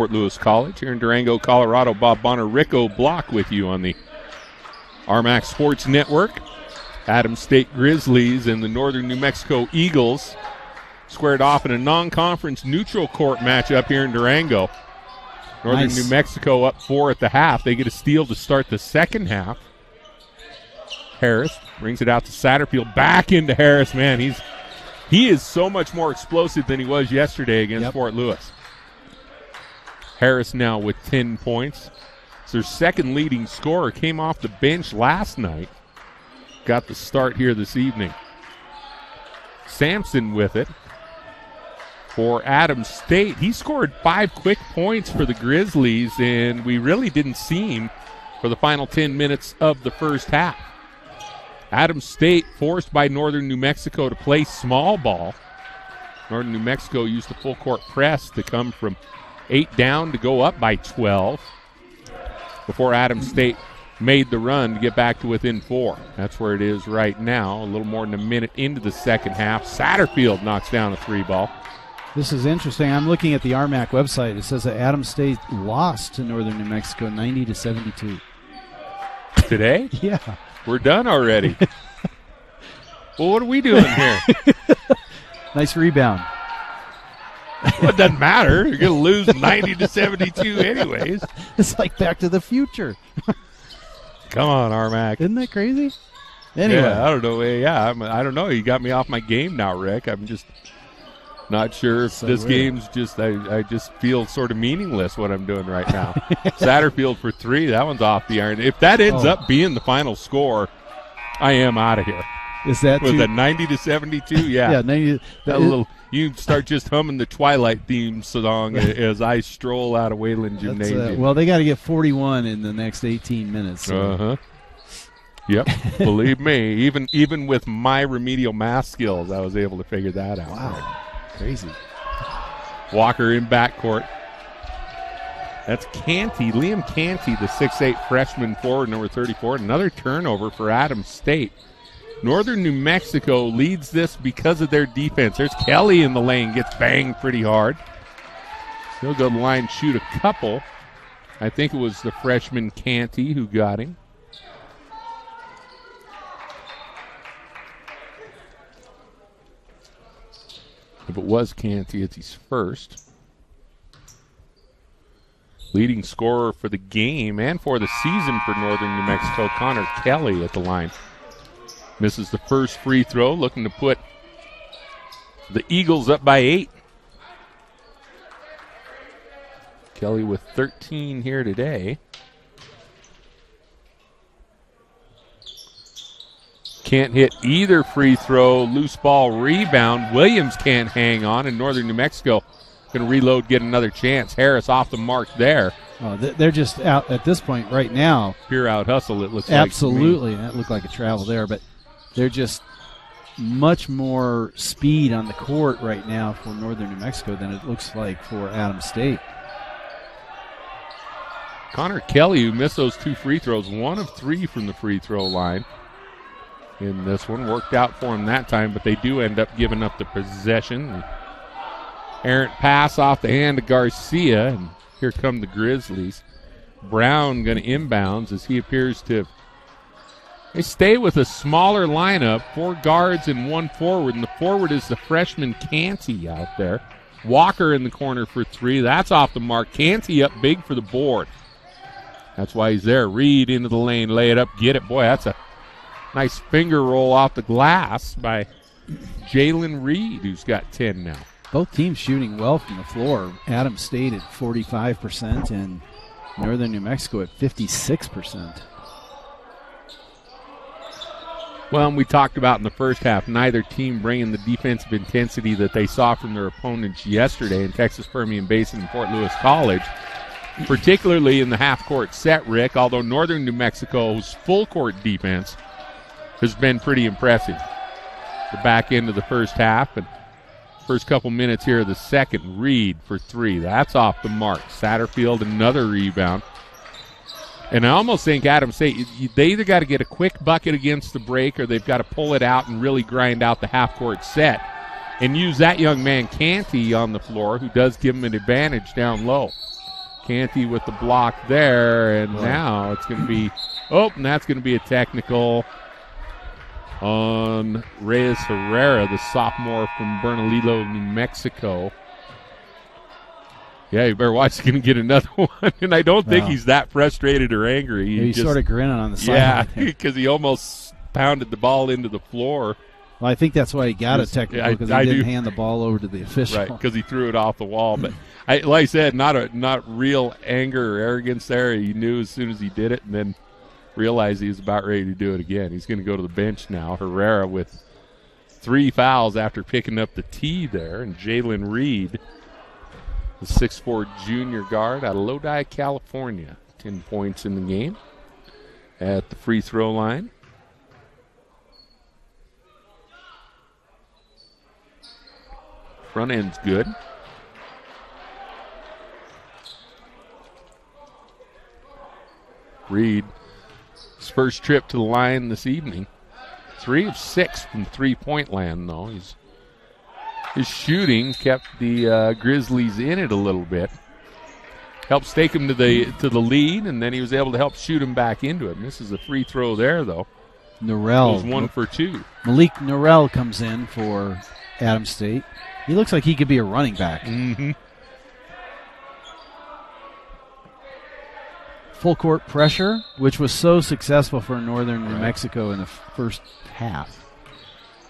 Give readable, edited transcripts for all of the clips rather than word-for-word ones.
Fort Lewis College here in Durango, Colorado. Bob Bonner, Rico Block with you on the RMAC Sports Network. Adams State Grizzlies and the Northern New Mexico Eagles squared off in a non-conference neutral court matchup here in Durango. Northern New Mexico up 4 at the half. They get a steal to start the second half. Harris brings it out to Satterfield. Back into Harris. Man, he is so much more explosive than he was yesterday against Fort Lewis. Harris now with 10 points. It's their second leading scorer. Came off the bench last night. Got the start here this evening. Sampson with it for Adams State. He scored 5 quick points for the Grizzlies, and we really didn't see him for the final 10 minutes of the first half. Adams State forced by Northern New Mexico to play small ball. Northern New Mexico used the full court press to come from 8 down to go up by 12 before Adams State made the run to get back to within 4. That's where it is right now, a little more than a minute into the second half. Satterfield knocks down a 3 ball. This is interesting. I'm looking at the RMAC website. It says that Adams State lost to Northern New Mexico 90-72. Today? Yeah. We're done already. Well, what are we doing here? Nice rebound. Well, it doesn't matter. You're going to lose 90-72 anyways. It's like Back to the Future. Come on, Armac. Isn't that crazy? Anyway. Yeah, I don't know. Yeah, I don't know. You got me off my game now, Rick. I'm just not sure if this game's just, I just feel sort of meaningless what I'm doing right now. Satterfield for 3. That one's off the iron. If that ends up being the final score, I am out of here. Is that was that 90-72? Yeah. Yeah, 90. You start just humming the Twilight theme song as I stroll out of Wayland Gymnasium. Well, they got to get 41 in the next 18 minutes. So. Yep. Believe me, even with my remedial math skills, I was able to figure that out. Wow. Crazy. Walker in backcourt. That's Canty, Liam Canty, the 6'8 freshman forward, number 34. Another turnover for Adams State. Northern New Mexico leads this because of their defense. There's Kelly in the lane, gets banged pretty hard. He'll go to the line, shoot a couple. I think it was the freshman Canty who got him. If it was Canty, it's his first. Leading scorer for the game and for the season for Northern New Mexico, Connor Kelly at the line. Misses the first free throw, looking to put the Eagles up by 8. Kelly with 13 here today. Can't hit either free throw. Loose ball rebound. Williams can't hang on, and Northern New Mexico going to reload, get another chance. Harris off the mark there. Oh, they're just out at this point right now. Pure out hustle, it looks Absolutely. like. Absolutely. That looked like a travel there, but they're just much more speed on the court right now for Northern New Mexico than it looks like for Adams State. Connor Kelly, who missed those 2 free throws, 1 of 3 from the free throw line in this one. Worked out for him that time, but they do end up giving up the possession. The errant pass off the hand of Garcia, and here come the Grizzlies. Brown going to inbounds as he appears to. They stay with a smaller lineup, 4 guards and 1 forward, and the forward is the freshman Canty out there. Walker in the corner for 3. That's off the mark. Canty up big for the board. That's why he's there. Reed into the lane, lay it up, get it. Boy, that's a nice finger roll off the glass by Jalen Reed, who's got 10 now. Both teams shooting well from the floor. Adams State at 45% and Northern New Mexico at 56%. Well, and we talked about in the first half, neither team bringing the defensive intensity that they saw from their opponents yesterday in Texas Permian Basin and Fort Lewis College, particularly in the half-court set, Rick, although Northern New Mexico's full-court defense has been pretty impressive. The back end of the first half and first couple minutes here of the second. Reed for 3. That's off the mark. Satterfield, another rebound. And I almost think Adams State, they either got to get a quick bucket against the break or they've got to pull it out and really grind out the half-court set and use that young man Canty on the floor, who does give them an advantage down low. Canty with the block there, and now it's going to be, and that's going to be a technical on Reyes Herrera, the sophomore from Bernalillo, New Mexico. Yeah, you better watch. He's going to get another one, and I don't think he's that frustrated or angry. He's just sort of grinning on the side. Yeah, because he almost pounded the ball into the floor. Well, I think that's why he got a technical, because he didn't hand the ball over to the official. Right, because he threw it off the wall. But like I said, not real anger or arrogance there. He knew as soon as he did it, and then realized he was about ready to do it again. He's going to go to the bench now. Herrera with 3 fouls after picking up the tee there, and Jalen Reed, the 6'4" junior guard out of Lodi, California, 10 points in the game at the free throw line. Front end's good. Reed, his first trip to the line this evening. 3 of 6 from three-point land, though. His shooting kept the Grizzlies in it a little bit. Helped take him to the lead, and then he was able to help shoot him back into it. Misses a free throw there, though. Norrell. It was 1 for 2. Malik Norrell comes in for Adams State. He looks like he could be a running back. Mm-hmm. Full court pressure, which was so successful for Northern New Mexico in the first half.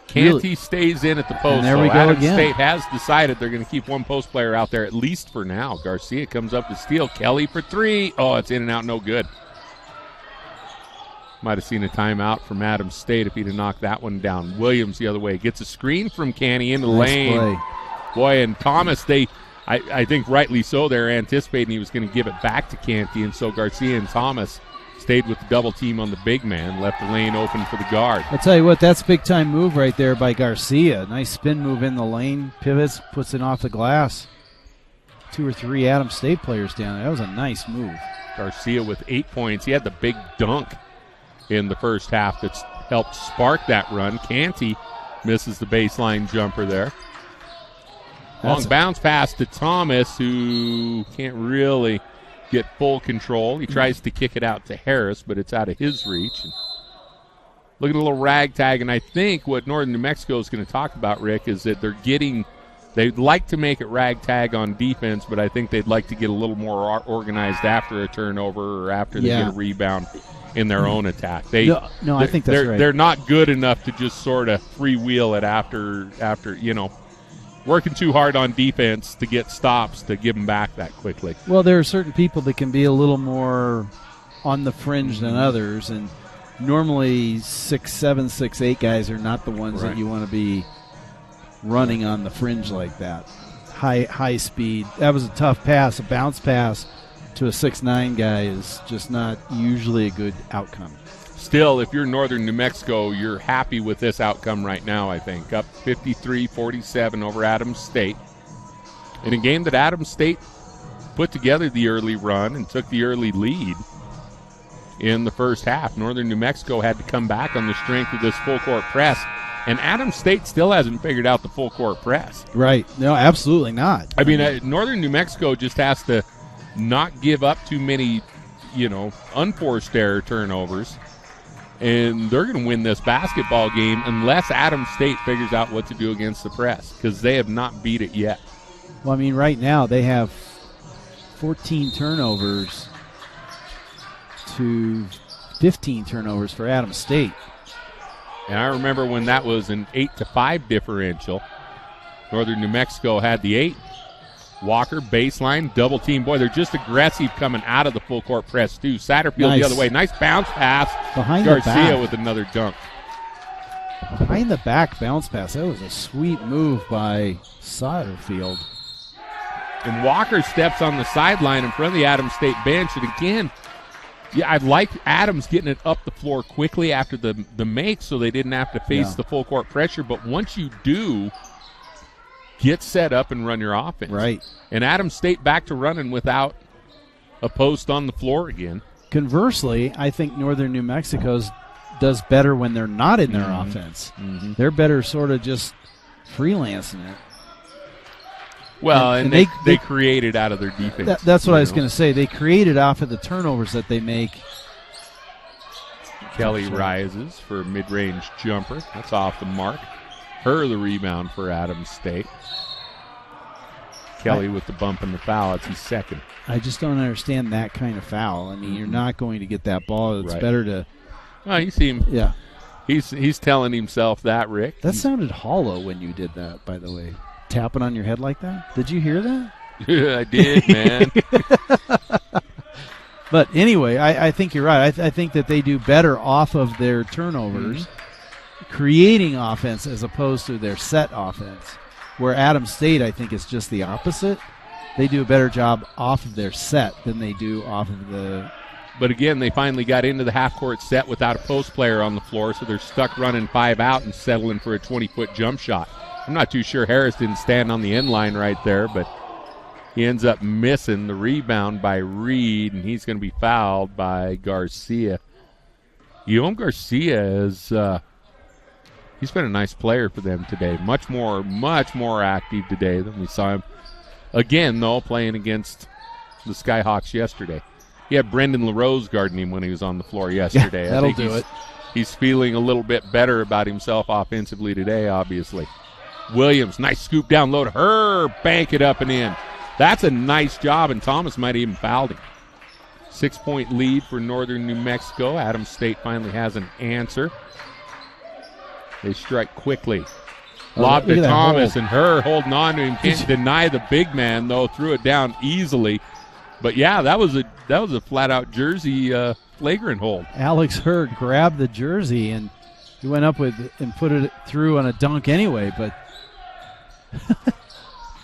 Canty stays in at the post. And there we go Adams again. State has decided they're going to keep one post player out there, at least for now. Garcia comes up to steal. Kelly for 3. Oh, it's in and out, no good. Might have seen a timeout from Adams State if he'd have knocked that one down. Williams the other way. Gets a screen from Canty into the lane. Play. Boy, and Thomas, I think rightly so, they're anticipating he was going to give it back to Canty, and so Garcia and Thomas stayed with the double team on the big man, left the lane open for the guard. I'll tell you what, that's a big-time move right there by Garcia. Nice spin move in the lane, pivots, puts it off the glass. 2 or 3 Adams State players down there. That was a nice move. Garcia with 8 points. He had the big dunk in the first half that's helped spark that run. Canty misses the baseline jumper there. Long bounce pass to Thomas, who can't really get full control. He tries to kick it out to Harris, but it's out of his reach. And look at a little ragtag, and I think what Northern New Mexico is going to talk about, Rick, is that they'd like to make it ragtag on defense, but I think they'd like to get a little more organized after a turnover or after they get a rebound in their own attack. No, I think that's right. They're not good enough to just sort of freewheel it after working too hard on defense to get stops to give them back that quickly. Well, there are certain people that can be a little more on the fringe than others, and normally 6'7", 6'8" guys are not the ones that you want to be running on the fringe like that. High speed. That was a tough pass. A bounce pass to a 6'9" guy is just not usually a good outcome. Still, if you're Northern New Mexico, you're happy with this outcome right now, I think. Up 53-47 over Adams State. In a game that Adams State put together the early run and took the early lead in the first half. Northern New Mexico had to come back on the strength of this full-court press, and Adams State still hasn't figured out the full-court press. Right. No, absolutely not. I mean, Northern New Mexico just has to not give up too many, unforced error turnovers. And they're going to win this basketball game unless Adams State figures out what to do against the press, because they have not beat it yet. Well, I mean, right now they have 14 turnovers to 15 turnovers for Adams State. And I remember when that was an 8-5 differential. Northern New Mexico had the 8. Walker, baseline, double team. Boy, they're just aggressive coming out of the full court press, too. Satterfield the other way. Nice bounce pass. Behind Garcia with another dunk. Behind the back bounce pass. That was a sweet move by Satterfield. And Walker steps on the sideline in front of the Adams State bench. And again, I like Adams getting it up the floor quickly after the make so they didn't have to face the full court pressure. But once you do, get set up and run your offense. Right. And Adams State back to running without a post on the floor again. Conversely, I think Northern New Mexico's does better when they're not in their offense. They're better sort of just freelancing it. Well, and they created out of their defense. That's what I was going to say. They created off of the turnovers that they make. Kelly rises for a mid-range jumper. That's off the mark. Her the rebound for Adams State. Kelly with the bump and the foul. It's his second. I just don't understand that kind of foul. I mean, you're not going to get that ball. It's better to. Oh, you see him. Yeah. He's telling himself that, Rick. That sounded hollow when you did that, by the way. Tapping on your head like that. Did you hear that? I did, man. But anyway, I think you're right. I think that they do better off of their turnovers, creating offense as opposed to their set offense. Where Adams State, I think, is just the opposite. They do a better job off of their set than they do off of the. But again, they finally got into the half-court set without a post player on the floor, so they're stuck running 5 out and settling for a 20-foot jump shot. I'm not too sure Harris didn't stand on the end line right there, but he ends up missing the rebound by Reed, and he's going to be fouled by Garcia. Guillaume Garcia is he's been a nice player for them today. Much more active today than we saw him. Again, though, playing against the Skyhawks yesterday. He had Brendan LaRose guarding him when he was on the floor yesterday. Yeah, that'll do it. He's feeling a little bit better about himself offensively today, obviously. Williams, nice scoop down low to her. Bank it up and in. That's a nice job, and Thomas might have even fouled him. 6-point lead for Northern New Mexico. Adams State finally has an answer. They strike quickly. Lob to Thomas, and her holding on to him. Can't deny the big man, though. Threw it down easily. But, yeah, that was a flat-out Jersey flagrant hold. Alex Hurd grabbed the jersey, and he went up with and put it through on a dunk anyway. But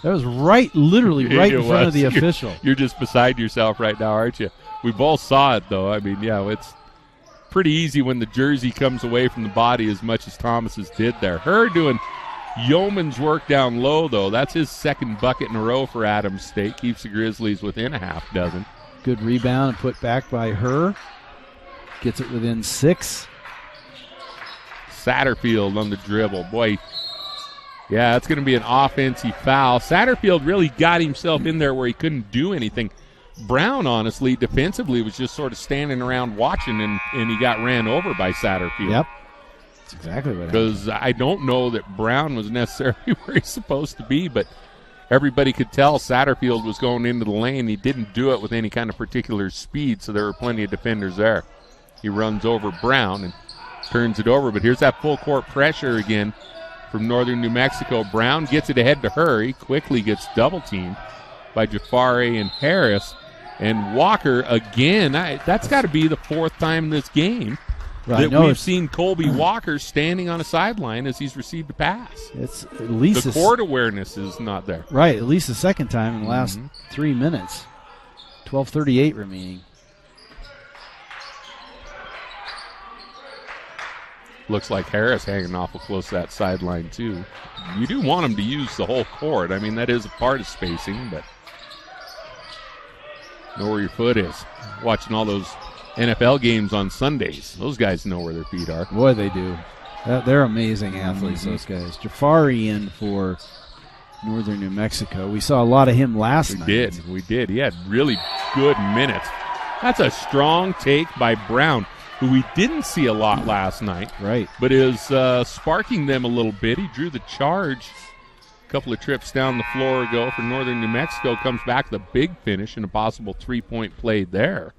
that was literally right in front of the official. You're just beside yourself right now, aren't you? We both saw it, though. I mean, yeah, it's pretty easy when the jersey comes away from the body as much as Thomas's did there. Her doing yeoman's work down low, though. That's his second bucket in a row for Adams State. Keeps the Grizzlies within a half dozen. Good rebound and put back by her. Gets it within 6. Satterfield on the dribble. Boy, yeah, that's going to be an offensive foul. Satterfield really got himself in there where he couldn't do anything. Brown, honestly, defensively was just sort of standing around watching, and he got ran over by Satterfield. Yep. That's exactly what happened. Because I don't know that Brown was necessarily where he's supposed to be, but everybody could tell Satterfield was going into the lane. He didn't do it with any kind of particular speed, so there were plenty of defenders there. He runs over Brown and turns it over, but here's that full court pressure again from Northern New Mexico. Brown gets it ahead to her. He quickly gets double-teamed by Jafari and Harris. And Walker, again, that's got to be the 4th time in this game that we've seen Colby Walker standing on a sideline as he's received a pass. It's at least the court awareness is not there. Right, at least the second time in the last 3 minutes. 12:38 remaining. Looks like Harris hanging awful close to that sideline, too. You do want him to use the whole court. I mean, that is a part of spacing, but know where your foot is. Watching all those NFL games on Sundays. Those guys know where their feet are. Boy, they do. They're amazing athletes, those guys. Jafari in for Northern New Mexico. We saw a lot of him last night. We did. He had really good minutes. That's a strong take by Brown, who we didn't see a lot last night. Right. But is sparking them a little bit. He drew the charge. A couple of trips down the floor ago for Northern New Mexico. Comes back with a big finish and a possible 3-point play there.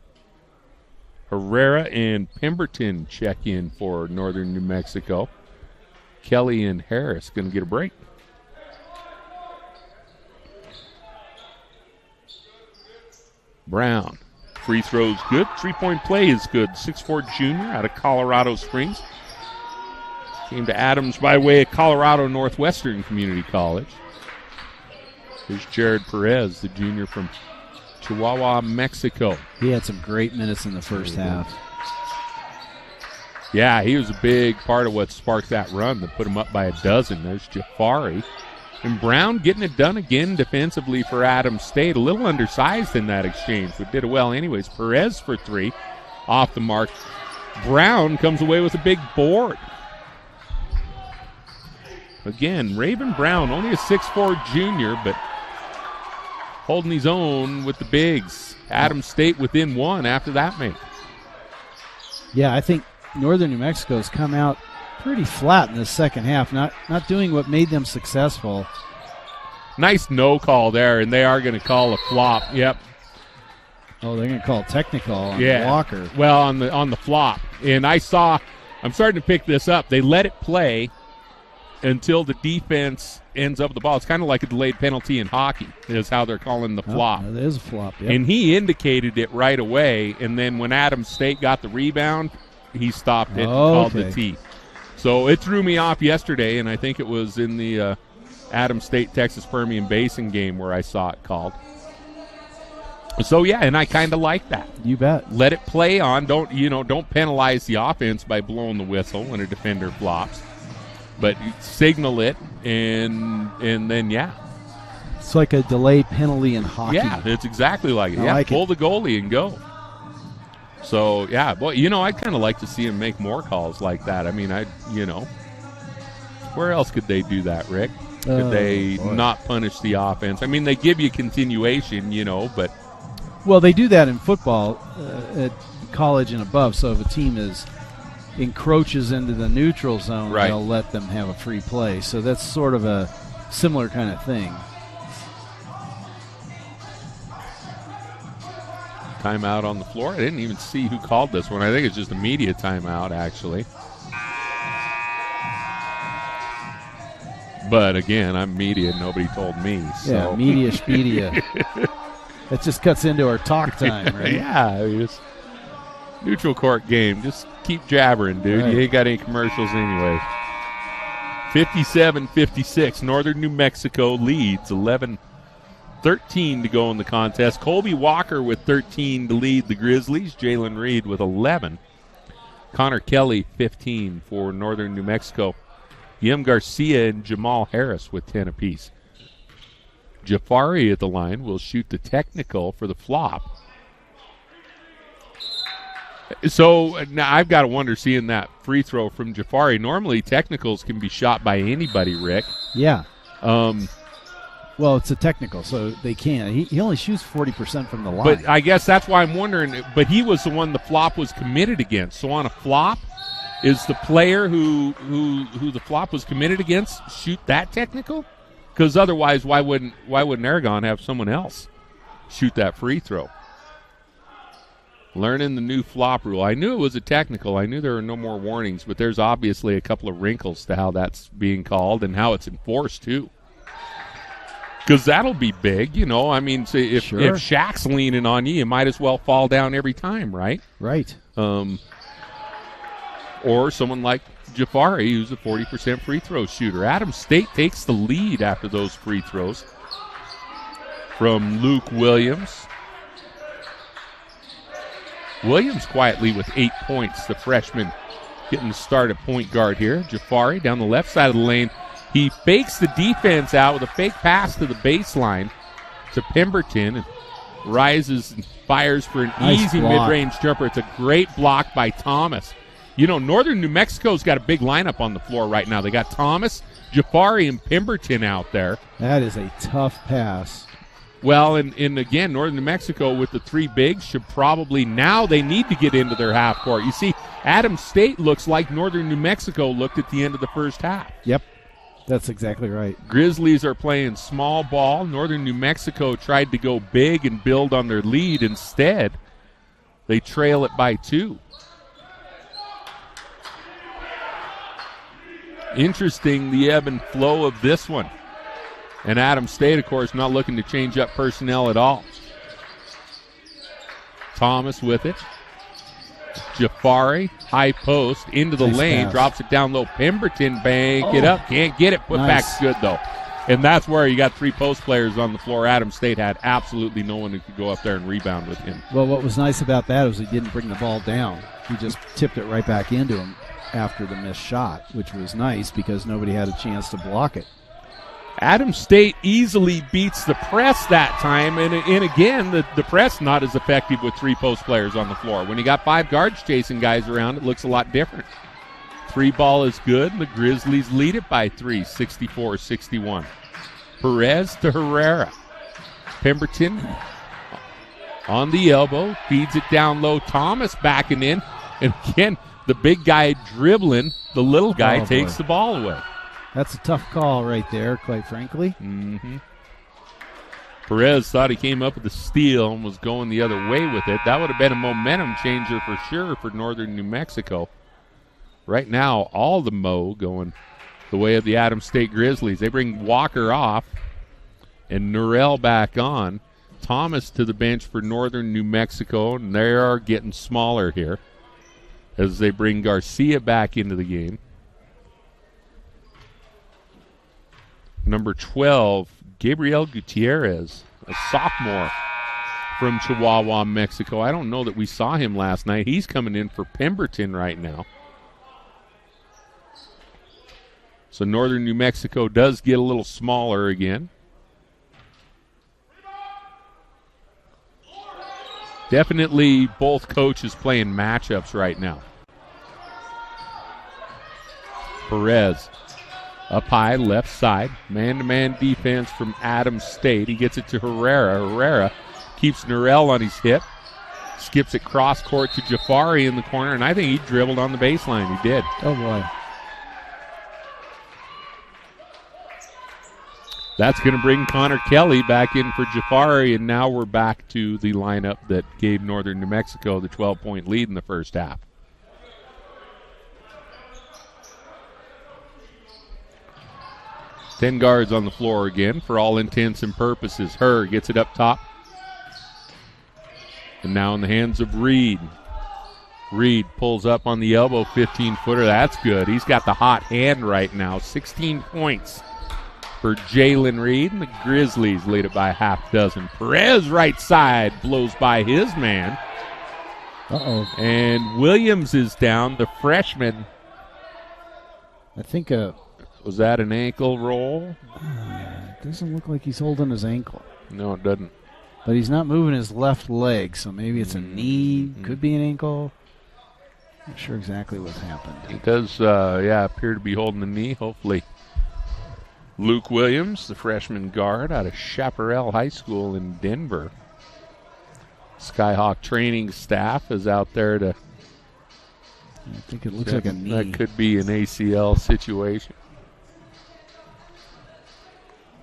Herrera and Pemberton check in for Northern New Mexico. Kelly and Harris going to get a break. Brown. Free throw's good. 3-point play is good. 6'4" junior out of Colorado Springs. Came to Adams by way of Colorado Northwestern Community College. Here's Jared Perez, the junior from Chihuahua, Mexico. He had some great minutes in the first half. Yeah, he was a big part of what sparked that run that put him up by a dozen. There's Jafari. And Brown getting it done again defensively for Adams State. A little undersized in that exchange, but did it well anyways. Perez for 3, off the mark. Brown comes away with a big board. Again, Raven Brown, only a 6'4" junior, but holding his own with the bigs. Adams State within 1 after that make. Yeah, I think Northern New Mexico's come out pretty flat in the second half, not doing what made them successful. Nice no call there, and they are going to call a flop. Yep. Oh, they're going to call technical on Walker. Well, on the flop. And I'm starting to pick this up. They let it play until the defense ends up with the ball. It's kind of like a delayed penalty in hockey is how they're calling the flop. It is a flop, yep. And he indicated it right away, and then when Adams State got the rebound, he stopped it and called the T. So it threw me off yesterday, and I think it was in the Adams State-Texas Permian Basin game where I saw it called. So, yeah, and I kind of like that. You bet. Let it play on. Don't penalize the offense by blowing the whistle when a defender flops. But signal it, and then, yeah. It's like a delay penalty in hockey. Yeah, it's exactly like it. I like pull the goalie and go. So, yeah, boy, I'd kind of like to see him make more calls like that. I mean, where else could they do that, Rick? Could they not punish the offense? I mean, they give you continuation, but... Well, they do that in football at college and above. So if a team encroaches into the neutral zone, they'll let them have a free play. So that's sort of a similar kind of thing. Timeout on the floor. I didn't even see who called this one. I think it's just a media timeout, actually. But again, I'm media. Nobody told me. So. Yeah, media. It just cuts into our talk time, right? Yeah, it's neutral court game. Just keep jabbering, dude. Right. You ain't got any commercials anyway. 57-56. Northern New Mexico leads 11-13 to go in the contest. Colby Walker with 13 to lead the Grizzlies. Jalen Reed with 11. Connor Kelly, 15 for Northern New Mexico. Yim Garcia and Jamal Harris with 10 apiece. Jafari at the line will shoot the technical for the flop. So now I've got to wonder, seeing that free throw from Jafari. Normally technicals can be shot by anybody, Rick. Yeah. Well, it's a technical, so they can. He only shoots 40% from the line. But I guess that's why I'm wondering. But he was the one the flop was committed against. So on a flop, is the player who the flop was committed against shoot that technical? Because otherwise, why wouldn't Aragon have someone else shoot that free throw? Learning the new flop rule. I knew it was a technical. I knew there were no more warnings, but there's obviously a couple of wrinkles to how that's being called and how it's enforced, too. Because that'll be big, I mean, if Shaq's leaning on you might as well fall down every time, right? Right. Or someone like Jafari, who's a 40% free throw shooter. Adams State takes the lead after those free throws from Luke Williams. Williams quietly with 8 points, the freshman getting the start at point guard here. Jafari down the left side of the lane. He fakes the defense out with a fake pass to the baseline to Pemberton and rises and fires for an easy mid-range jumper. It's a great block by Thomas. Northern New Mexico's got a big lineup on the floor right now. They got Thomas, Jafari, and Pemberton out there. That is a tough pass. Well, and again, Northern New Mexico with the three bigs should probably, now they need to get into their half court. You see, Adams State looks like Northern New Mexico looked at the end of the first half. Yep, that's exactly right. Grizzlies are playing small ball. Northern New Mexico tried to go big and build on their lead. Instead, they trail it by 2. Interesting, the ebb and flow of this one. And Adams State, of course, not looking to change up personnel at all. Thomas with it. Jafari, high post, into the lane, pass. drops it down low. Pemberton, bank it up, can't get it. Putback's good, though. And that's where you got 3 post players on the floor. Adams State had absolutely no one who could go up there and rebound with him. Well, what was nice about that was he didn't bring the ball down. He just tipped it right back into him after the missed shot, which was nice because nobody had a chance to block it. Adams State easily beats the press that time, and again, the press not as effective with 3 post players on the floor. When you got 5 guards chasing guys around, it looks a lot different. 3 ball is good, and the Grizzlies lead it by 3, 64-61. Perez to Herrera. Pemberton on the elbow, feeds it down low. Thomas backing in. And again, the big guy dribbling, the little guy takes the ball away. That's a tough call right there, quite frankly. Mm-hmm. Perez thought he came up with a steal and was going the other way with it. That would have been a momentum changer for sure for Northern New Mexico. Right now, all the mo going the way of the Adams State Grizzlies. They bring Walker off and Norrell back on. Thomas to the bench for Northern New Mexico, and they are getting smaller here as they bring Garcia back into the game. Number 12, Gabriel Gutierrez, a sophomore from Chihuahua, Mexico. I don't know that we saw him last night. He's coming in for Pemberton right now. So Northern New Mexico does get a little smaller again. Definitely both coaches playing matchups right now. Perez up high, left side. Man-to-man defense from Adams State. He gets it to Herrera. Herrera keeps Norrell on his hip. Skips it cross court to Jafari in the corner, and I think he dribbled on the baseline. He did. Oh, boy. That's going to bring Connor Kelly back in for Jafari, and now we're back to the lineup that gave Northern New Mexico the 12-point lead in the first half. Ten guards on the floor again for all intents and purposes. Herr gets it up top. And now in the hands of Reed. Reed pulls up on the elbow, 15-footer. That's good. He's got the hot hand right now. 16 points for Jalen Reed, and the Grizzlies lead it by a half dozen. Perez right side blows by his man. Uh-oh. And Williams is down, the freshman. I think was that an ankle roll? It doesn't look like he's holding his ankle. No, it doesn't. But he's not moving his left leg, so maybe it's a knee, could be an ankle. Not sure exactly what's happened. It does, appear to be holding the knee, hopefully. Luke Williams, the freshman guard out of Chaparral High School in Denver. Skyhawk training staff is out there to... I think it looks like a knee. That could be an ACL situation.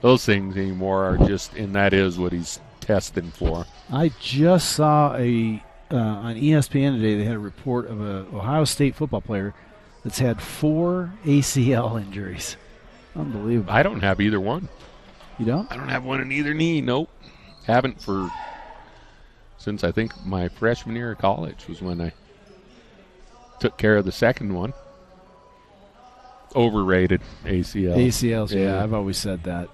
Those things anymore are just, and that is what he's testing for. I just saw on ESPN today, they had a report of an Ohio State football player that's had 4 ACL injuries. Unbelievable. I don't have either one. You don't? I don't have one in either knee. Nope. Haven't since I think my freshman year of college was when I took care of the second one. Overrated ACL. ACLs, yeah. I've always said that.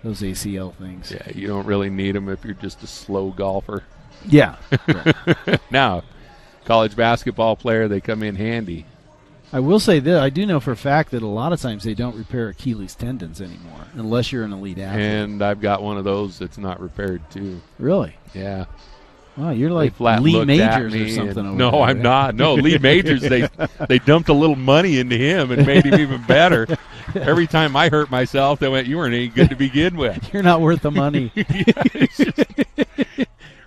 Those ACL things. Yeah, you don't really need them if you're just a slow golfer. Yeah. Right. Now, college basketball player, they come in handy. I will say this, I do know for a fact that a lot of times they don't repair Achilles tendons anymore, unless you're an elite athlete. And I've got one of those that's not repaired, too. Really? Yeah. Wow, you're like Lee Majors or something over there. No, I'm not. No, Lee Majors, they dumped a little money into him and made him even better. Every time I hurt myself, they went, you weren't any good to begin with. You're not worth the money.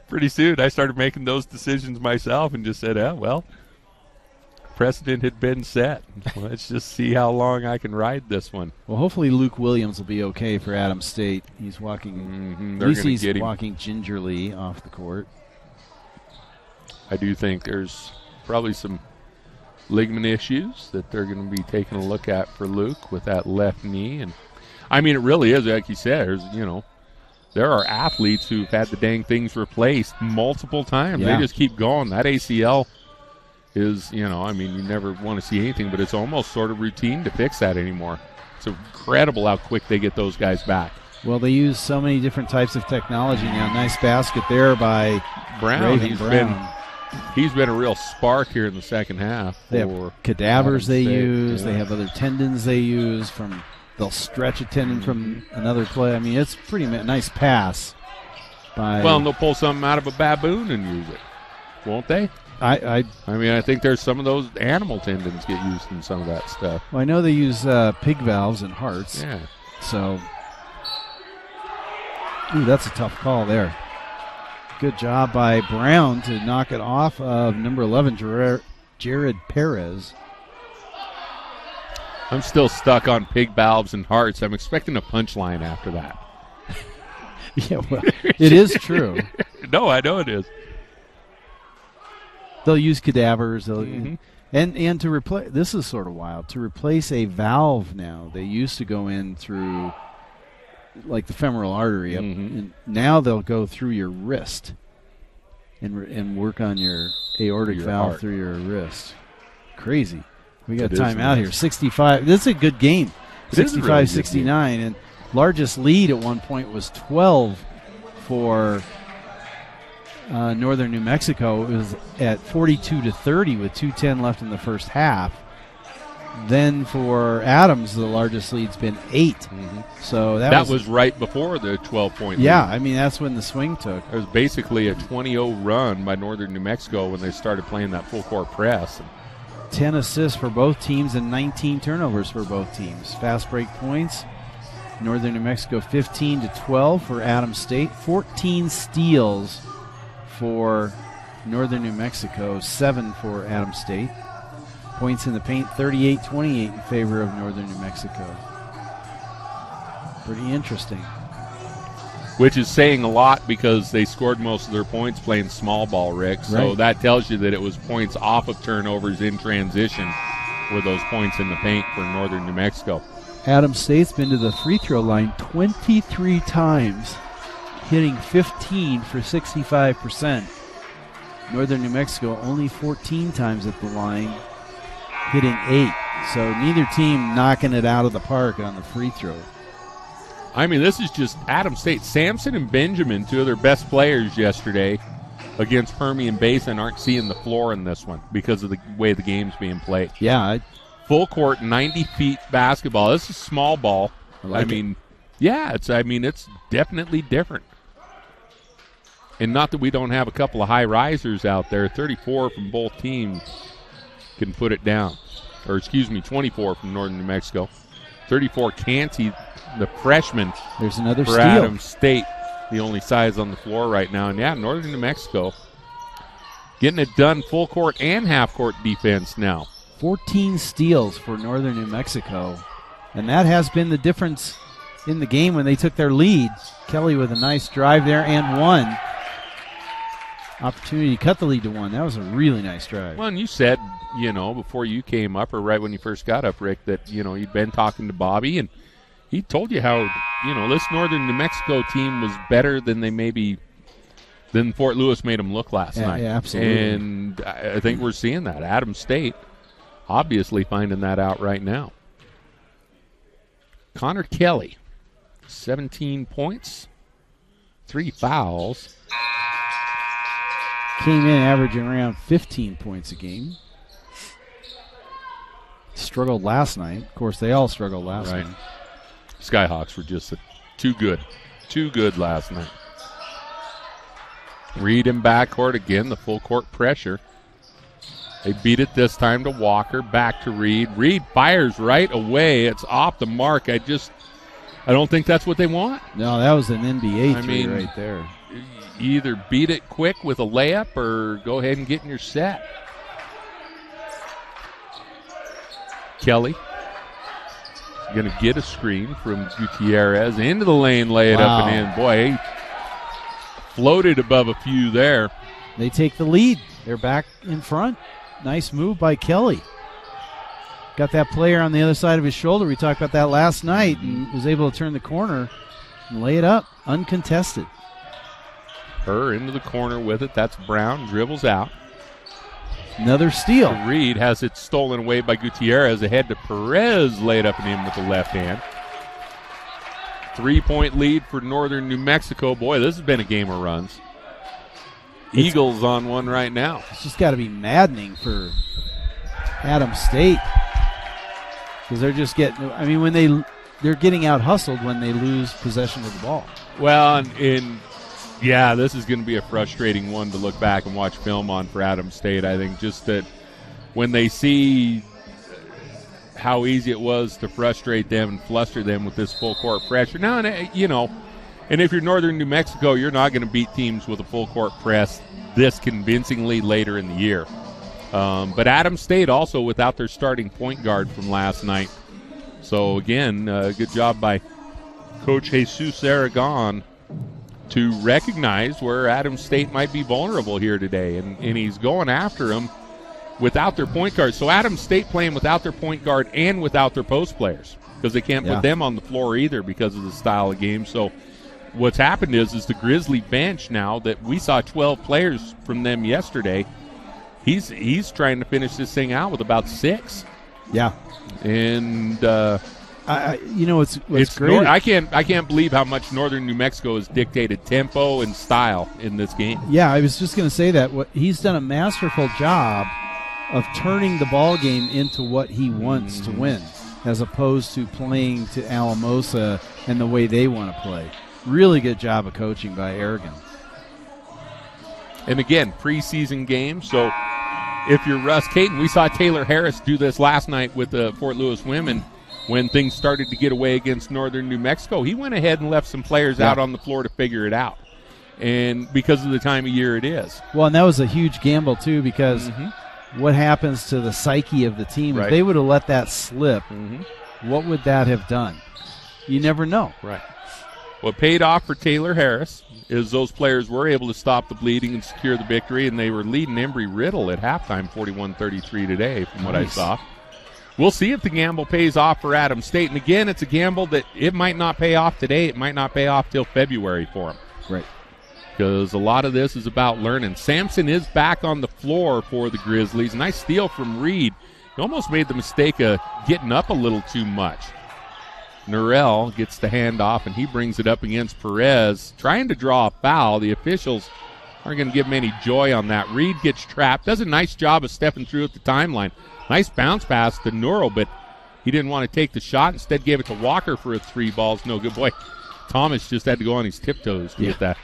Pretty soon, I started making those decisions myself and just said, precedent had been set. Let's just see how long I can ride this one. Well, hopefully Luke Williams will be okay for Adams State. He's walking, at least he's walking gingerly off the court. I do think there's probably some ligament issues that they're going to be taking a look at for Luke with that left knee. And I mean, it really is, like you said, there are athletes who've had the dang things replaced multiple times. Yeah. They just keep going. That ACL is, you never want to see anything, but it's almost sort of routine to fix that anymore. It's incredible how quick they get those guys back. Well, they use so many different types of technology now. Nice basket there by Brown. Brown. He's been a real spark here in the second half. They have cadavers they use. Yeah. They have other tendons they use. They'll stretch a tendon from another play. I mean, it's pretty nice pass. And they'll pull something out of a baboon and use it, won't they? I think there's some of those animal tendons get used in some of that stuff. Well, I know they use pig valves and hearts. Yeah. So Ooh, that's a tough call there. Good job by Brown to knock it off of number 11, Jared Perez. I'm still stuck on pig valves and hearts. I'm expecting a punchline after that. Yeah, well, it is true. No, I know it is. They'll use cadavers. And to replace, this is sort of wild, to replace a valve now. They used to go in through like the femoral artery. And now they'll go through your wrist and work on your aortic valve through your wrist. Crazy. We got time out here. 65. This is a good game. 65-69. And largest lead at one point was 12 for Northern New Mexico. It was at 42-30 with 2:10 left in the first half. Then for Adams, the largest lead's been 8. So that was right before the 12-point lead. Yeah, I mean, that's when the swing took. It was basically a 20-0 run by Northern New Mexico when they started playing that full-court press. 10 assists for both teams and 19 turnovers for both teams. Fast break points, Northern New Mexico 15-12 for Adams State. 14 steals for Northern New Mexico, 7 for Adams State. Points in the paint, 38-28 in favor of Northern New Mexico. Pretty interesting. Which is saying a lot because they scored most of their points playing small ball, Rick. So that tells you that it was points off of turnovers in transition were those points in the paint for Northern New Mexico. Adams State's been to the free throw line 23 times, hitting 15 for 65%. Northern New Mexico only 14 times at the line, hitting 8. So neither team knocking it out of the park on the free throw. I mean, this is just Adams State. Sampson and Benjamin, two of their best players yesterday against Permian Basin, aren't seeing the floor in this one because of the way the game's being played. Yeah. Full court, 90 feet basketball. This is small ball. It's definitely different. And not that we don't have a couple of high risers out there. 34 from both teams can put it down. 24 from Northern New Mexico. 34 Canty, the freshman. There's another for steal. Adams State, the only size on the floor right now. And Northern New Mexico getting it done full court and half court defense now. 14 steals for Northern New Mexico. And that has been the difference in the game when they took their lead. Kelly with a nice drive there and one. Opportunity to cut the lead to 1. That was a really nice drive. Well, and you said, before you came up or right when you first got up, Rick, that, you'd been talking to Bobby and he told you how, this Northern New Mexico team was better than than Fort Lewis made them look last night. Yeah, absolutely. And I think we're seeing that. Adams State obviously finding that out right now. Connor Kelly, 17 points, 3 fouls. Came in averaging around 15 points a game. Struggled last night. Of course, they all struggled last night. Skyhawks were just too good last night. Reed in backcourt again, the full court pressure. They beat it this time to Walker, back to Reed. Reed fires right away. It's off the mark. I don't think that's what they want. No, that was an NBA three right there. Either beat it quick with a layup or go ahead and get in your set. Kelly going to get a screen from Gutierrez into the lane, lay it up and in. Boy, he floated above a few there. They take the lead. They're back in front. Nice move by Kelly. Got that player on the other side of his shoulder. We talked about that last night and was able to turn the corner and lay it up uncontested. Her into the corner with it. That's Brown. Dribbles out. Another steal. Reed has it stolen away by Gutierrez. Ahead to Perez. Laid up and in with the left hand. 3-point lead for Northern New Mexico. Boy, this has been a game of runs. Eagles on one right now. It's just got to be maddening for Adams State. Because they're just getting, they're getting out hustled when they lose possession of the ball. Well, this is going to be a frustrating one to look back and watch film on for Adams State. I think just that when they see how easy it was to frustrate them and fluster them with this full court pressure. Now, And if you're Northern New Mexico, you're not going to beat teams with a full court press this convincingly later in the year. But Adams State also without their starting point guard from last night. So, again, good job by Coach Jesus Aragon to recognize where Adams State might be vulnerable here today. And he's going after them without their point guard. So Adams State playing without their point guard and without their post players because they can't put them on the floor either because of the style of game. So what's happened is the Grizzly bench now that we saw 12 players from them yesterday, he's trying to finish this thing out with about 6. Yeah. And it's great. I can't believe how much Northern New Mexico has dictated tempo and style in this game. Yeah, I was just going to say that. He's done a masterful job of turning the ball game into what he wants to win, as opposed to playing to Alamosa and the way they want to play. Really good job of coaching by Aragon. And again, preseason game, so if you're Russ Caton, we saw Taylor Harris do this last night with the Fort Lewis women when things started to get away against Northern New Mexico. He went ahead and left some players out on the floor to figure it out, and because of the time of year it is. Well, and that was a huge gamble, too, because what happens to the psyche of the team? If they would have let that slip, what would that have done? You never know. Right. What paid off for Taylor Harris is those players were able to stop the bleeding and secure the victory, and they were leading Embry-Riddle at halftime 41-33 today from what I saw. We'll see if the gamble pays off for Adams State. And again, it's a gamble that it might not pay off today. It might not pay off till February for them. Right. Because a lot of this is about learning. Sampson is back on the floor for the Grizzlies. Nice steal from Reed. He almost made the mistake of getting up a little too much. Norrell gets the handoff, and he brings it up against Perez, trying to draw a foul. The officials aren't going to give him any joy on that. Reed gets trapped. Does a nice job of stepping through at the timeline. Nice bounce pass to Norrell, but he didn't want to take the shot. Instead gave it to Walker for a 3 balls. No good. Boy, Thomas just had to go on his tiptoes to get that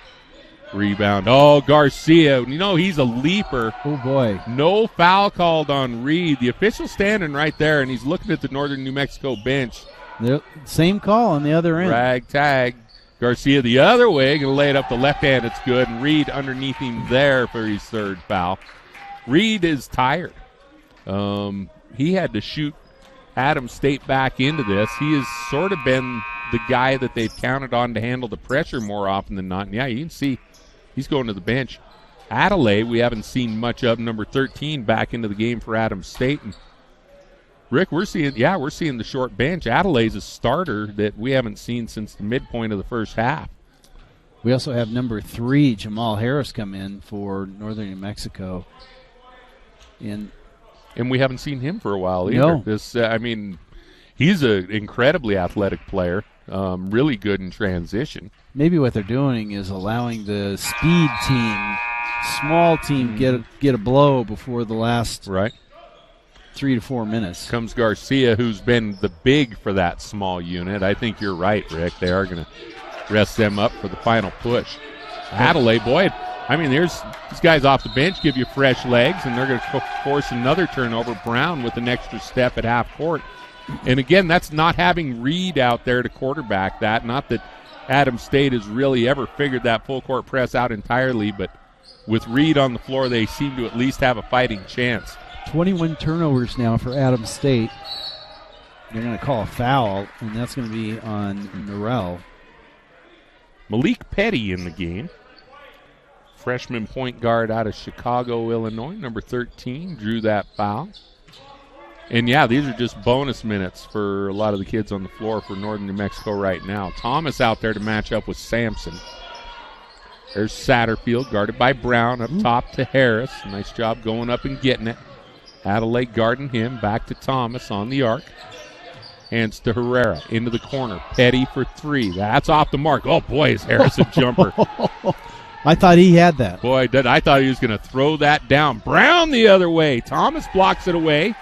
rebound. Oh, Garcia. You know, he's a leaper. Oh, boy. No foul called on Reed. The official standing right there, and he's looking at the Northern New Mexico bench. Same call on the other end. Rag tag. Garcia the other way. Going to lay it up the left hand. It's good. And Reed underneath him there for his 3rd foul. Reed is tired. He had to shoot Adams State back into this. He has sort of been the guy that they've counted on to handle the pressure more often than not. And yeah, you can see he's going to the bench. Adelaide, we haven't seen much of, number 13, back into the game for Adams State. And Rick, we're seeing the short bench. Adelaide's a starter that we haven't seen since the midpoint of the first half. We also have number 3, Jamal Harris, come in for Northern New Mexico. And we haven't seen him for a while either. No. He's an incredibly athletic player, really good in transition. Maybe what they're doing is allowing the speed team, small team, get a blow before the last 3 to 4 minutes. Comes Garcia, who's been the big for that small unit. I think you're right, Rick. They are going to rest them up for the final push. Adelaide, boy, these guys off the bench give you fresh legs, and they're going to force another turnover. Brown with an extra step at half court. And again, that's not having Reed out there to quarterback that. Not that Adams State has really ever figured that full court press out entirely, but with Reed on the floor, they seem to at least have a fighting chance. 21 turnovers now for Adams State. They're going to call a foul, and that's going to be on Norrell. Malik Petty in the game. Freshman point guard out of Chicago, Illinois, number 13, drew that foul. And, yeah, these are just bonus minutes for a lot of the kids on the floor for Northern New Mexico right now. Thomas out there to match up with Sampson. There's Satterfield, guarded by Brown, up top to Harris. Nice job going up and getting it. Adelaide guarding him, back to Thomas on the arc. Hands to Herrera, into the corner. Petty for 3. That's off the mark. Oh, boy, is Harris a jumper. I thought he had that. Boy, I thought he was going to throw that down. Brown the other way. Thomas blocks it away.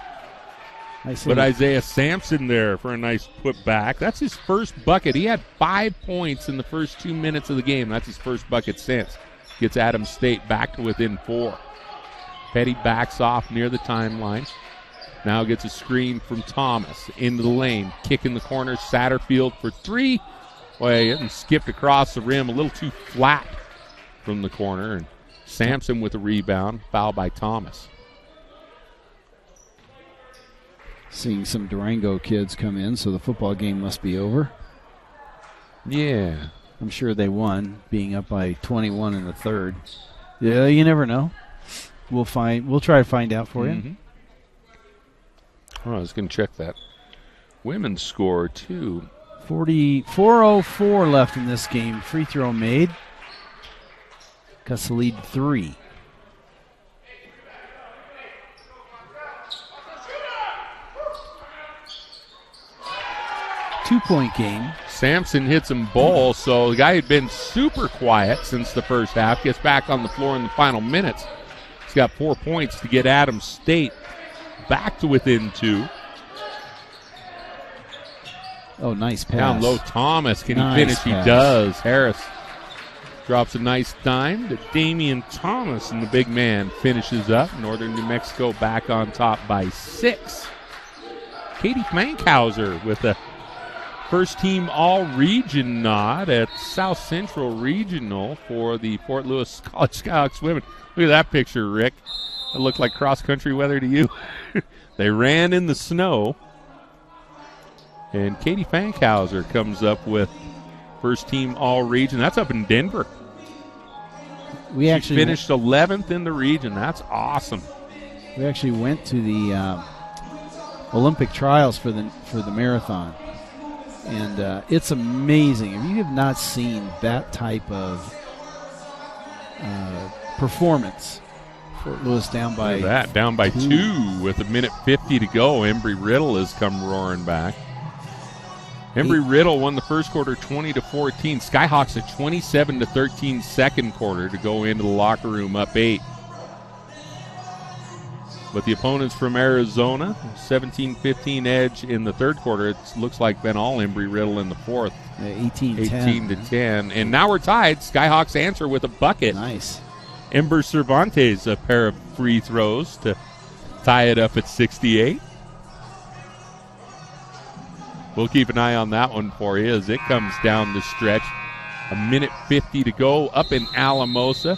But Isaiah Sampson there for a nice put back. That's his first bucket. He had 5 points in the first 2 minutes of the game. That's his first bucket since. Gets Adams State back to within 4. Petty backs off near the timeline. Now gets a screen from Thomas into the lane. Kick in the corner. Satterfield for 3. Boy, he skipped across the rim a little too flat from the corner. And Sampson with a rebound. Foul by Thomas. Seeing some Durango kids come in, so the football game must be over. Yeah. I'm sure they won, being up by 21 in the third. Yeah, you never know. We'll try to find out for you. Oh, I was going to check that. Women's score, too. 4:04 left in this game. Free throw made. Cuts the lead 3. Two-point game. Sampson hits him ball, so the guy had been super quiet since the first half. Gets back on the floor in the final minutes. He's got 4 points to get Adams State back to within 2. Oh, nice pass. Down low, Thomas. Can Nice he finish? pass. He does. Harris drops a nice dime to Damian Thomas, and the big man finishes up. Northern New Mexico back on top by 6. Katie Fankhauser with a first-team all-region nod at South Central Regional for the Fort Lewis College Skyhawks women. Look at that picture, Rick. That looked like cross-country weather to you. They ran in the snow. And Katie Fankhauser comes up with first-team all-region. That's up in Denver. We actually finished 11th in the region. That's awesome. We actually went to the Olympic trials for the marathon. And it's amazing. If you have not seen that type of performance, Fort Lewis down by Look at that, down by 2 with 1:50 to go. Embry Riddle has come roaring back. Embry Riddle won the first quarter 20-14. Skyhawks a 27-13 second quarter to go into the locker room up 8. But the opponents from Arizona, 17-15 edge in the third quarter. It looks like been all Embry Riddle in the fourth. 18-10. And now we're tied. Skyhawks answer with a bucket. Nice. Ember Cervantes, a pair of free throws to tie it up at 68. We'll keep an eye on that one for you as it comes down the stretch. 1:50 to go up in Alamosa.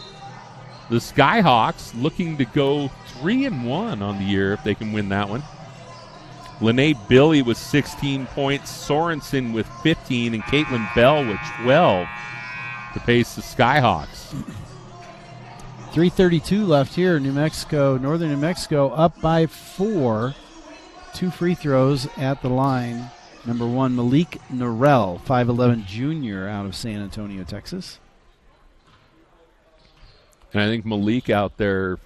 The Skyhawks looking to go 3-1 on the year if they can win that one. Lene Billy with 16 points, Sorensen with 15, and Caitlin Bell with 12 to pace the Skyhawks. 3:32 left here. Northern New Mexico up by 4. 2 free throws at the line. Number 1, Malik Norell, 5'11 junior out of San Antonio, Texas. And I think Malik out there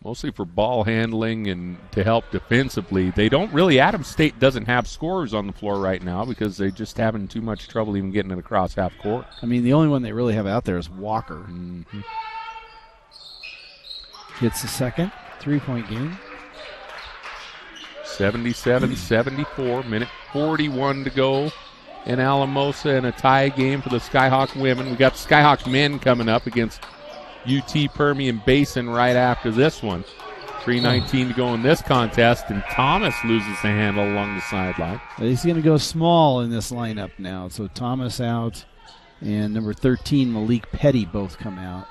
mostly for ball handling and to help defensively. Adams State doesn't have scorers on the floor right now because they're just having too much trouble even getting it across half court. I mean, the only one they really have out there is Walker. Mm-hmm. Hits the second. 3-point game. 77-74, 1:41 to go in Alamosa, and a tie game for the Skyhawk women. We got the Skyhawk men coming up against UT Permian Basin right after this one. 3:19 to go in this contest, and Thomas loses the handle along the sideline. He's going to go small in this lineup now. So Thomas out, and number 13, Malik Petty, both come out.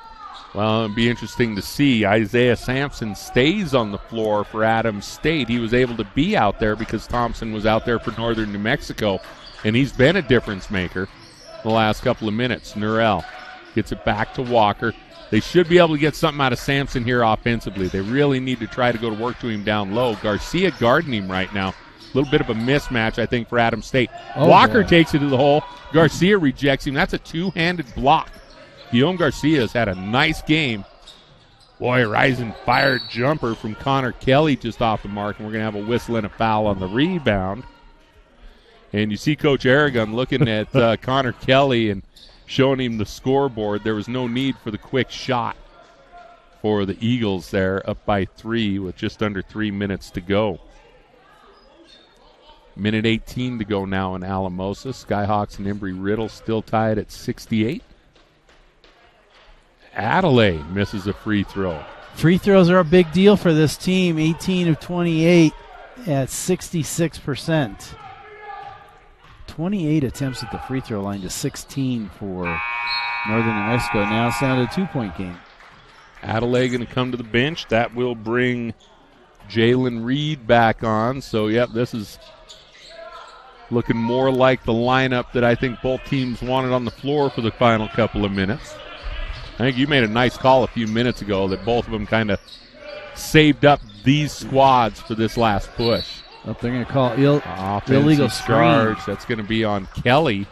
Well, it'd be interesting to see. Isaiah Sampson stays on the floor for Adams State. He was able to be out there because Thompson was out there for Northern New Mexico, and he's been a difference maker the last couple of minutes. Norell gets it back to Walker. They should be able to get something out of Sampson here offensively. They really need to try to go to work to him down low. Garcia guarding him right now. A little bit of a mismatch, I think, for Adams State. Walker takes it to the hole. Garcia rejects him. That's a two-handed block. Guillaume Garcia has had a nice game. Boy, rising fire jumper from Connor Kelly just off the mark, and we're going to have a whistle and a foul on the rebound. And you see Coach Aragon looking at Connor Kelly and showing him the scoreboard. There was no need for the quick shot for the Eagles there, up by 3 with just under 3 minutes to go. 1:18 to go now in Alamosa. Skyhawks and Embry Riddle still tied at 68. Adelaide misses a free throw. Free throws are a big deal for this team. 18 of 28 at 66%. 28 attempts at the free throw line to 16 for Northern New Mexico. Now it's down to a 2-point game. Adelaide going to come to the bench. That will bring Jalen Reed back on. So, yep, this is looking more like the lineup that I think both teams wanted on the floor for the final couple of minutes. I think you made a nice call a few minutes ago that both of them kind of saved up these squads for this last push. They're going to call illegal charge. That's going to be on Kelly.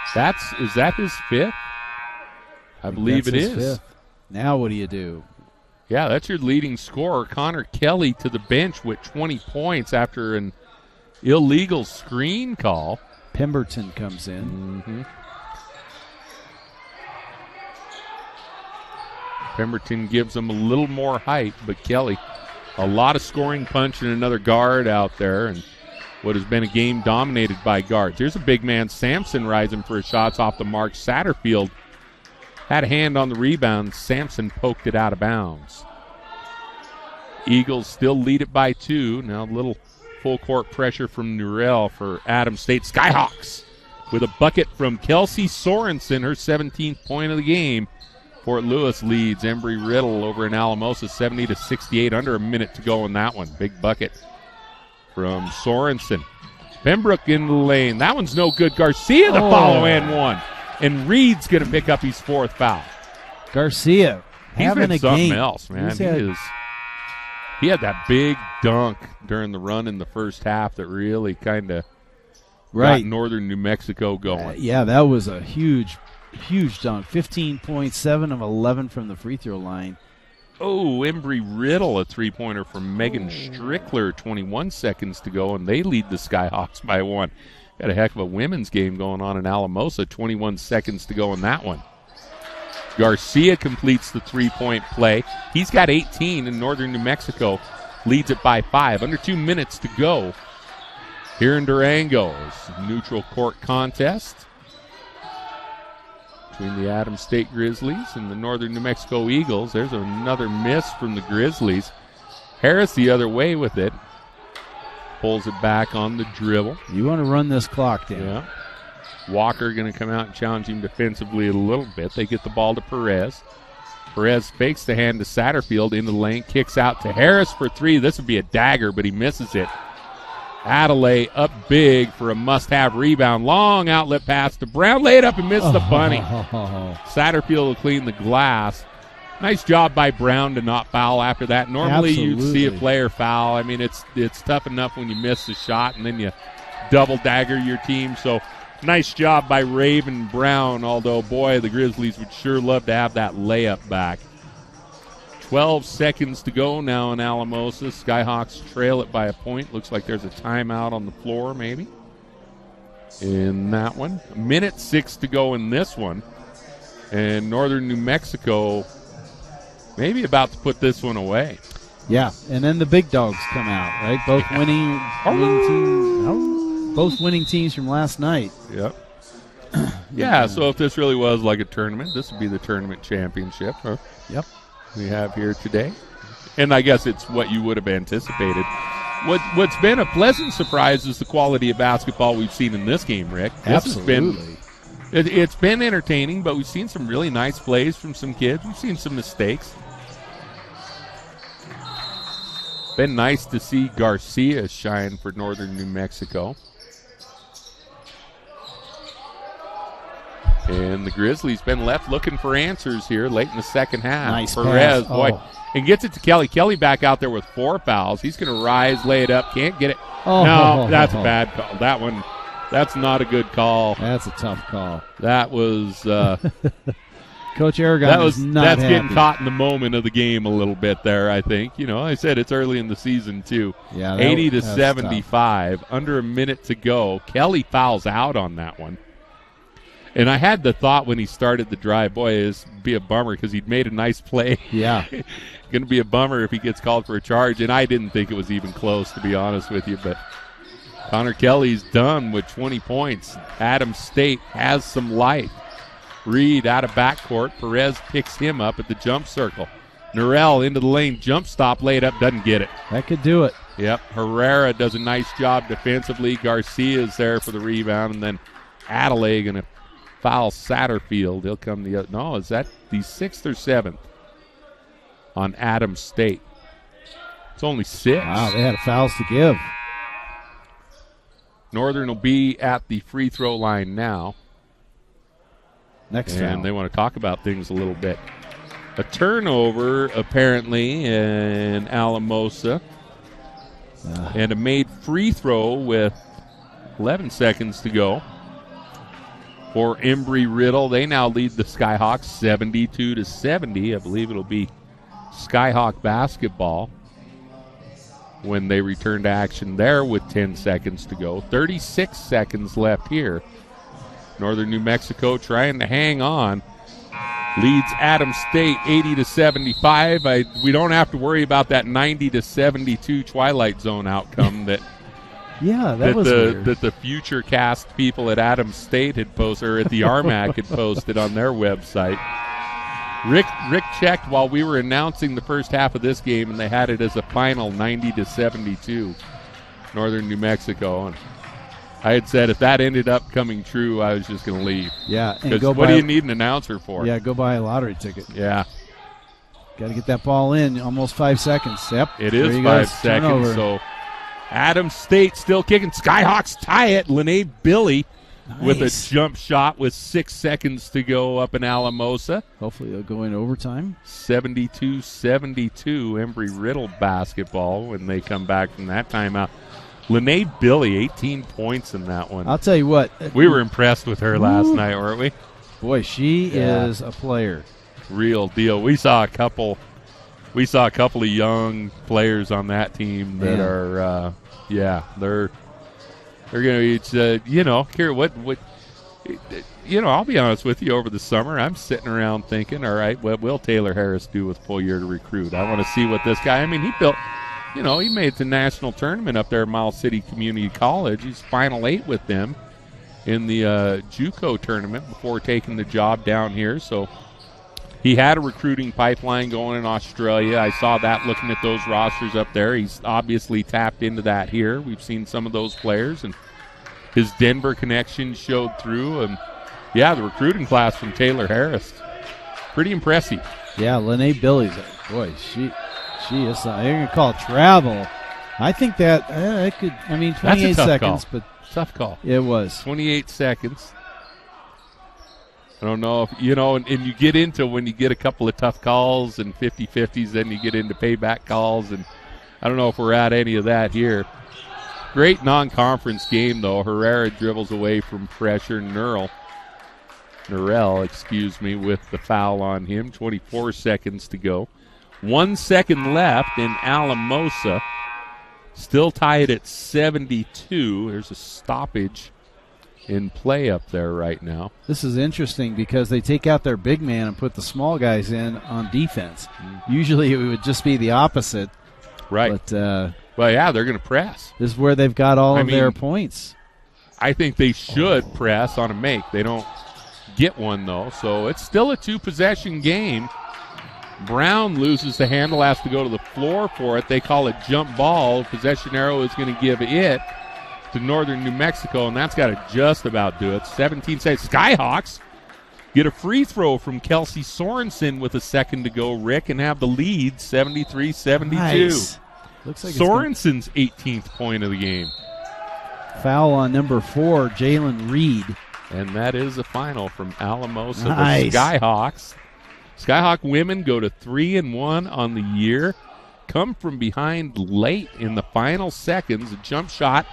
Is that his fifth? I believe it is. Fifth. Now what do you do? Yeah, that's your leading scorer, Connor Kelly, to the bench with 20 points after an illegal screen call. Pemberton comes in. Mm-hmm. Pemberton gives him a little more height, but Kelly, a lot of scoring punch and another guard out there, and what has been a game dominated by guards. Here's a big man, Sampson, rising for his shots off the mark. Satterfield had a hand on the rebound. Sampson poked it out of bounds. Eagles still lead it by 2. Now a little full court pressure from Nurel for Adams State. Skyhawks with a bucket from Kelsey Sorensen, her 17th point of the game. Fort Lewis leads Embry-Riddle over in Alamosa 70-68, under a minute to go in that one. Big bucket from Sorensen. Pembroke in the lane. That one's no good. Garcia the follow and one. And Reed's going to pick up his 4th foul. Garcia having been a something game. Else, man. He had that big dunk during the run in the first half that really kind of got Northern New Mexico going. Yeah, that was a huge dunk. 15.7 of 11 from the free throw line. Oh, Embry-Riddle, a three-pointer from Megan Strickler, 21 seconds to go, and they lead the Skyhawks by 1. Got a heck of a women's game going on in Alamosa, 21 seconds to go in that one. Garcia completes the three-point play. He's got 18, and Northern New Mexico leads it by 5. Under 2 minutes to go here in Durango. It's a neutral court contest between the Adams State Grizzlies and the Northern New Mexico Eagles. There's another miss from the Grizzlies. Harris the other way with it. Pulls it back on the dribble. You want to run this clock down. Yeah. Walker going to come out and challenge him defensively a little bit. They get the ball to Perez. Perez fakes the hand to Satterfield into the lane, kicks out to Harris for 3. This would be a dagger, but he misses it. Adelaide up big for a must-have rebound. Long outlet pass to Brown. Lay it up and missed the bunny. Satterfield will clean the glass. Nice job by Brown to not foul after that. Normally you'd see a player foul. I mean, it's tough enough when you miss the shot and then you double dagger your team. So nice job by Raven Brown, although, boy, the Grizzlies would sure love to have that layup back. 12 seconds to go now in Alamosa. Skyhawks trail it by a point. Looks like there's a timeout on the floor maybe in that one. 1:06 to go in this one. And Northern New Mexico maybe about to put this one away. Yeah, and then the big dogs come out, right? Both winning teams from last night. Yep. Yeah, so if this really was like a tournament, this would be the tournament championship. Huh? Yep. We have here today. And I guess it's what you would have anticipated. What's been a pleasant surprise is the quality of basketball we've seen in this game, Rick. Absolutely. It's been entertaining, but we've seen some really nice plays from some kids. We've seen some mistakes. Been nice to see Garcia shine for Northern New Mexico. And the Grizzlies been left looking for answers here late in the second half. Nice Perez, pass. boy, and gets it to Kelly. Kelly back out there with 4 fouls. He's going to rise, lay it up, can't get it. No, that's a bad call. That one, that's not a good call. That's a tough call. That was Coach Aragon is not that's happy. Getting caught in the moment of the game a little bit there, I think. You know, I said it's early in the season too. Yeah, 80-75, under a minute to go. Kelly fouls out on that one. And I had the thought when he started the drive, boy, it's be a bummer because he'd made a nice play. Yeah. Going to be a bummer if he gets called for a charge. And I didn't think it was even close, to be honest with you. But Connor Kelly's done with 20 points. Adams State has some life. Reed out of backcourt. Perez picks him up at the jump circle. Norrell into the lane, jump stop, lay it up, doesn't get it. That could do it. Yep, Herrera does a nice job defensively. Garcia's there for the rebound, and then Adelaide going to foul Satterfield. He'll come the other. No, is that the 6th or 7th on Adams State? It's only 6. Wow, they had fouls to give. Northern will be at the free throw line now. Next and foul. They want to talk about things a little bit. A turnover, apparently, in Alamosa. And a made free throw with 11 seconds to go for Embry-Riddle. They now lead the Skyhawks 72-70. I believe it'll be Skyhawk basketball when they return to action there with 10 seconds to go. 36 seconds left here. Northern New Mexico trying to hang on. Leads Adams State 80-75. We don't have to worry about that 90-72 Twilight Zone outcome that the future cast people at Adams State had posted, or at the RMAC had posted on their website. Rick checked while we were announcing the first half of this game, and they had it as a final 90-72 Northern New Mexico. And I had said if that ended up coming true, I was just going to leave. Yeah. Because what do you need an announcer for? Yeah, go buy a lottery ticket. Yeah. Got to get that ball in. Almost 5 seconds. Yep. It is 5 seconds. Turnover. So Adams State still kicking. Skyhawks tie it. Lene Billy with a jump shot with 6 seconds to go up in Alamosa. Hopefully they'll go in overtime. 72-72 Embry-Riddle basketball when they come back from that timeout. Lene Billy, 18 points in that one. I'll tell you what. We were impressed with her last night, weren't we? Boy, she is a player. Real deal. We saw a couple of young players on that team that are they're going to I'll be honest with you, over the summer I'm sitting around thinking, all right, what will Taylor Harris do with full year to recruit? I want to see what this guy, he built. He made it to national tournament up there at Miles City Community College. He's Final 8 with them in the JUCO tournament before taking the job down here. So he had a recruiting pipeline going in Australia. I saw that looking at those rosters up there. He's obviously tapped into that here. We've seen some of those players, and his Denver connection showed through. And, the recruiting class from Taylor Harris, pretty impressive. Yeah, Lene Billy's, boy, she is. They're going to call it travel. I think that it could. 28 seconds, but tough call. It was 28 seconds. I don't know if and you get into when you get a couple of tough calls and 50-50s, then you get into payback calls, and I don't know if we're at any of that here. Great non-conference game though. Herrera dribbles away from pressure. Nerrell, with the foul on him. 24 seconds to go. 1 second left in Alamosa. Still tied at 72. There's a stoppage in play up there right now. This is interesting because they take out their big man and put the small guys in on defense. Usually it would just be the opposite. Right. But, they're going to press. This is where they've got all of their points. I think they should press on a make. They don't get one, though. So it's still a 2-possession game. Brown loses the handle, has to go to the floor for it. They call it jump ball. Possession arrow is going to give it to Northern New Mexico, and that's got to just about do it. 17 seconds. Skyhawks get a free throw from Kelsey Sorensen with a second to go, Rick, and have the lead 73-72. Nice. Looks like Sorensen's 18th point of the game. Foul on number 4, Jalen Reed. And that is a final from Alamosa. Nice. The Skyhawks. Skyhawk women go to 3-1 on the year. Come from behind late in the final seconds. A jump shot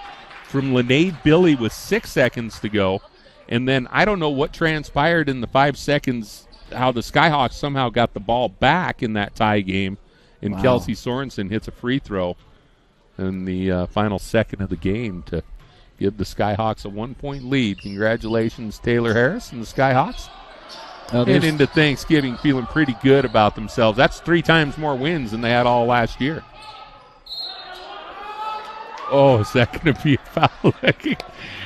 from Lene Billy with 6 seconds to go. And then I don't know what transpired in the 5 seconds, how the Skyhawks somehow got the ball back in that tie game. And Kelsey Sorensen hits a free throw in the final second of the game to give the Skyhawks a 1-point lead. Congratulations, Taylor Harris and the Skyhawks. Head into Thanksgiving feeling pretty good about themselves. That's 3 times more wins than they had all last year. Oh, is that going to be a foul?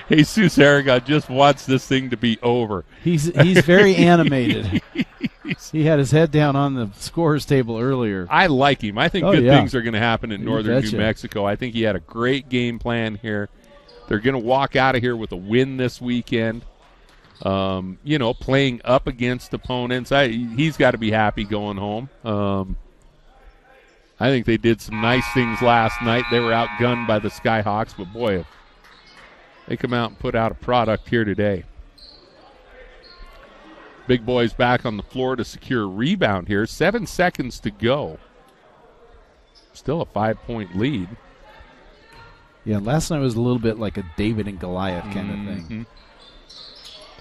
Jesus Aragon just wants this thing to be over. He's very animated. He had his head down on the scorer's table earlier. I like him. I think good things are going to happen in northern New Mexico. I think he had a great game plan here. They're going to walk out of here with a win this weekend. Playing up against opponents. He's got to be happy going home. I think they did some nice things last night. They were outgunned by the Skyhawks, but boy, if they come out and put out a product here today. Big boys back on the floor to secure a rebound here. 7 seconds to go. Still a 5-point lead. Yeah, last night was a little bit like a David and Goliath kind of thing.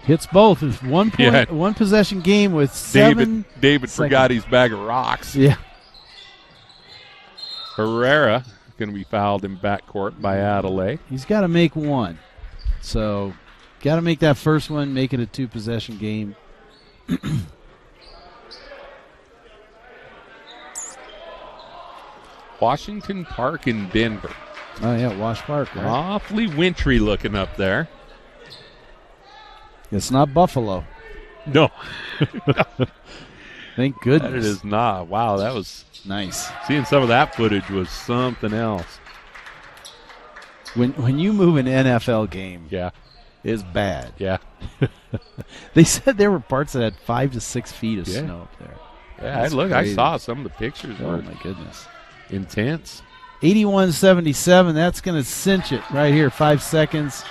Hits both. It's 1 point, one possession game with 7 David forgot his bag of rocks. Yeah. Herrera going to be fouled in backcourt by Adelaide. He's got to make one. So, got to make that first one, make it a 2-possession game. Washington Park in Denver. Oh, yeah, Wash Park. Right? Awfully wintry looking up there. It's not Buffalo. No. Thank goodness. That it is not. Wow, that was nice. Seeing some of that footage was something else. When you move an NFL game, it's bad. Yeah. They said there were parts that had 5 to 6 feet of snow up there. Yeah, crazy. I saw some of the pictures. Oh, my goodness. Intense. 81-77. That's going to cinch it right here. 5 seconds.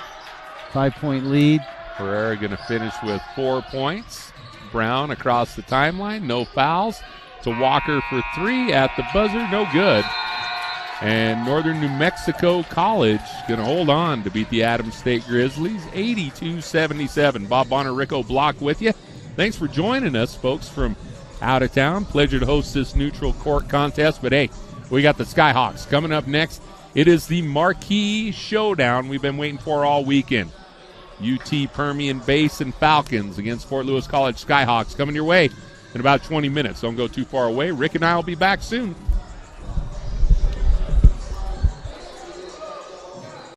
5-point lead. Herrera going to finish with 4 points. Brown across the timeline. No fouls. To Walker for 3 at the buzzer. No good. And Northern New Mexico College going to hold on to beat the Adams State Grizzlies 82-77. Bob Bonner, Rico Block with you. Thanks for joining us, folks, from out of town. Pleasure to host this neutral court contest. But, hey, we got the Skyhawks coming up next. It is the marquee showdown we've been waiting for all weekend. UT Permian Basin Falcons against Fort Lewis College Skyhawks coming your way in about 20 minutes. Don't go too far away. Rick and I will be back soon.